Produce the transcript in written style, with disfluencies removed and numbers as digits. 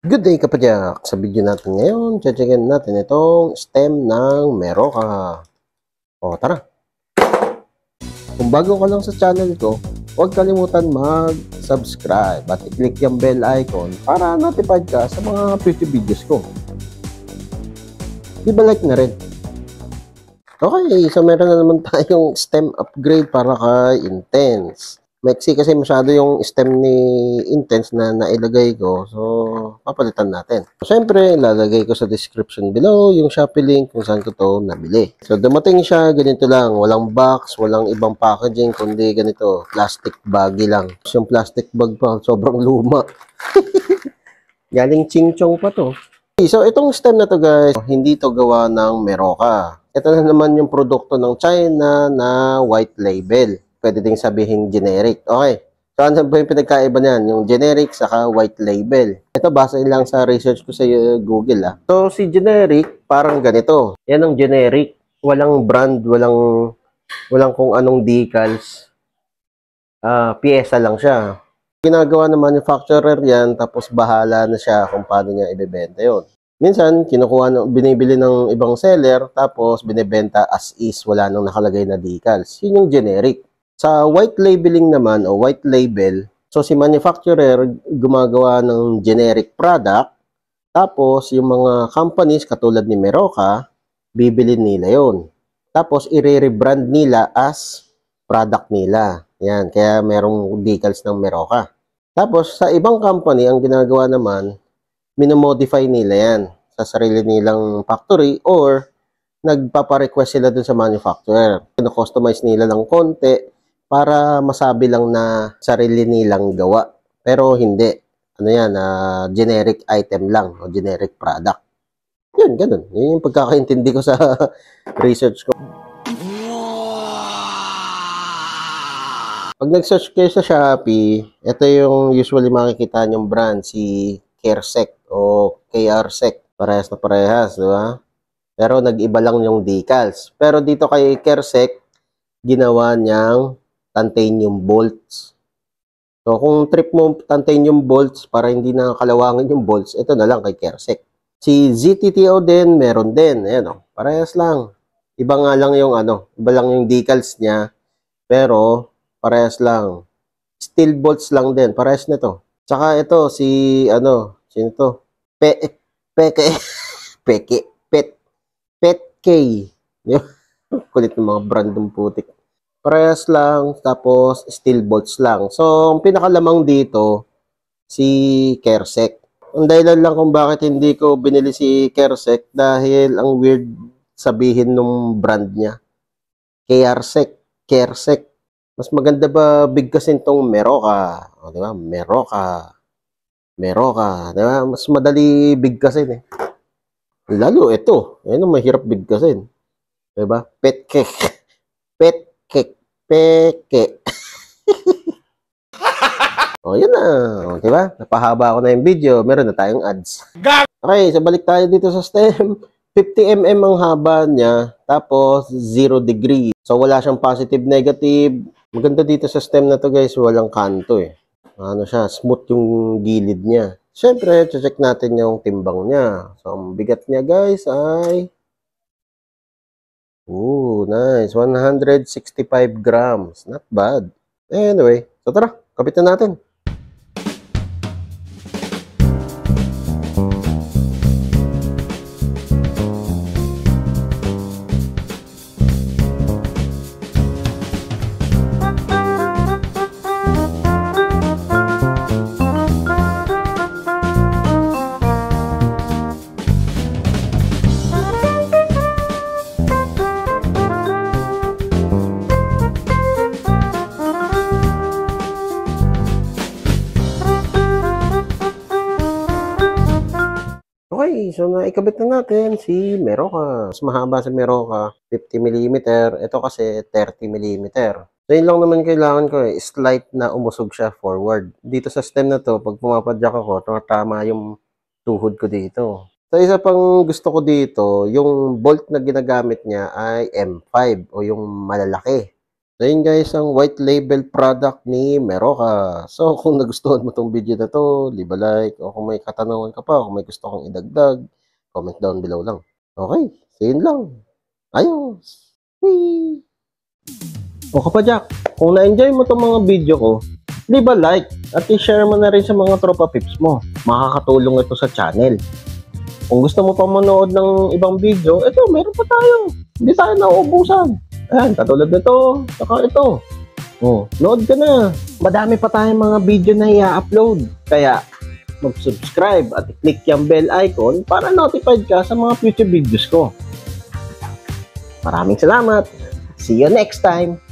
Good day kapadyak! Sa video natin ngayon, checkin natin itong stem ng Meroka. O tara! Kung bago ka lang sa channel ko, huwag kalimutan mag-subscribe at i-click yung bell icon para notified ka sa mga future videos ko. Iba-like na rin. Okay, so meron na naman tayong stem upgrade para kay Intense. Maiksi kasi masyado yung stem ni Intense na nailagay ko. So, papalitan natin. Siyempre, ilalagay ko sa description below yung Shopee link kung saan ko to nabili. So, dumating siya, ganito lang. Walang box, walang ibang packaging, kundi ganito. Plastic baggy lang. Yung plastic bag pa, sobrang luma. Galing Ching-Chong pa to. So, itong stem na to guys, hindi to gawa ng Meroka. Ito na naman yung produkto ng China na white label. Pwede ding sabihin generic. Okay. So, ano ba yung pinagkaiba niyan? Yung generic saka white label. Ito, base lang sa research ko sa Google. So, si generic, parang ganito. Yan ang generic. Walang brand, walang kung anong decals. Piyesa lang siya. Ginagawa ng manufacturer yan, tapos bahala na siya kung paano niya ibebenta yun. Minsan, binibili ng ibang seller, tapos binibenta as is, wala nang nakalagay na decals. Yun yung generic. Sa white labeling naman o white label, so si manufacturer gumagawa ng generic product, tapos yung mga companies katulad ni Meroka, bibili nila yon. Tapos i-rebrand nila as product nila. Yan, kaya merong decals ng Meroka. Tapos sa ibang company, ang ginagawa naman, minomodify nila yan sa sarili nilang factory or nagpapa-request sila dun sa manufacturer. Kino-customize nila ng konti para masabi lang na sarili nilang gawa. Pero hindi. Ano yan, generic item lang o generic product. Yun, ganun. Yun yung pagkakaintindi ko sa research ko. Pag nag-search kayo sa Shopee, ito yung usually makikita nyong brand, si Kersek o KRSEC. Parehas na parehas, di ba? Pero nag-iba lang yung decals. Pero dito kay Kersek, ginawa niyang titanium bolts. So, kung trip mo titanium bolts para hindi na kalawangan yung bolts, ito na lang kay Kersek. Si ZTTO din, meron din. Ayan o, parehas lang. Iba nga lang yung iba lang yung decals niya. Pero, parehas lang. Steel bolts lang din. Parehas nito. Tsaka ito, sino to? Petk. Kulit ng mga brandong putik. Parehas lang, tapos steel bolts lang. So, ang pinakalamang dito, si Kersek. Ang dahilan lang kung bakit hindi ko binili si Kersek dahil ang weird sabihin nung brand niya. Kersek. Mas maganda ba bigkasin tong Meroka? O, di ba? Meroka. Di ba? Mas madali bigkasin eh. Lalo ito. Ayun ang mahirap bigkasin. Di ba? Peke. O, yun na. O, diba? Napahaba ako na yung video. Meron na tayong ads. Okay, so balik tayo dito sa stem. 50 mm ang haba niya. Tapos, 0 degree. So, wala siyang positive, negative. Maganda dito sa stem na to guys. Walang kanto eh. Ano siya? Smooth yung gilid niya. Siyempre, check natin yung timbang niya. So, ang bigat niya guys ay... nice. 165 grams. Not bad. Anyway, so tara, kapitan natin. Okay, so naikabit na natin si Meroka. Mas mahaba sa Meroka, 50 mm. Ito kasi 30 mm. So yun lang naman kailangan ko eh, slight na umusog siya forward. Dito sa stem na to, pag pumapadyak ako, tama yung tuhod ko dito. So isa pang gusto ko dito, yung bolt na ginagamit niya ay M5 o yung malalaki. So yun guys, ang white label product ni Meroka. So kung nagustuhan mo tong video na to, leave a like. O kung may katanungan ka pa, o kung may gusto kong idagdag, comment down below lang. Okay, so yun lang. Ayos! Whee! O Kapadyak, kung na-enjoy mo tong mga video ko, leave a like at i-share mo na rin sa mga tropa pips mo. Makakatulong ito sa channel. Kung gusto mo pa manood ng ibang video, ito, meron pa tayo. Hindi tayo nauubusan. Ayan, katulad nito, saka ito. Oh, nood ka na. Madami pa tayong mga video na i-upload. Kaya, mag-subscribe at i-click yung bell icon para notified ka sa mga future videos ko. Maraming salamat. See you next time.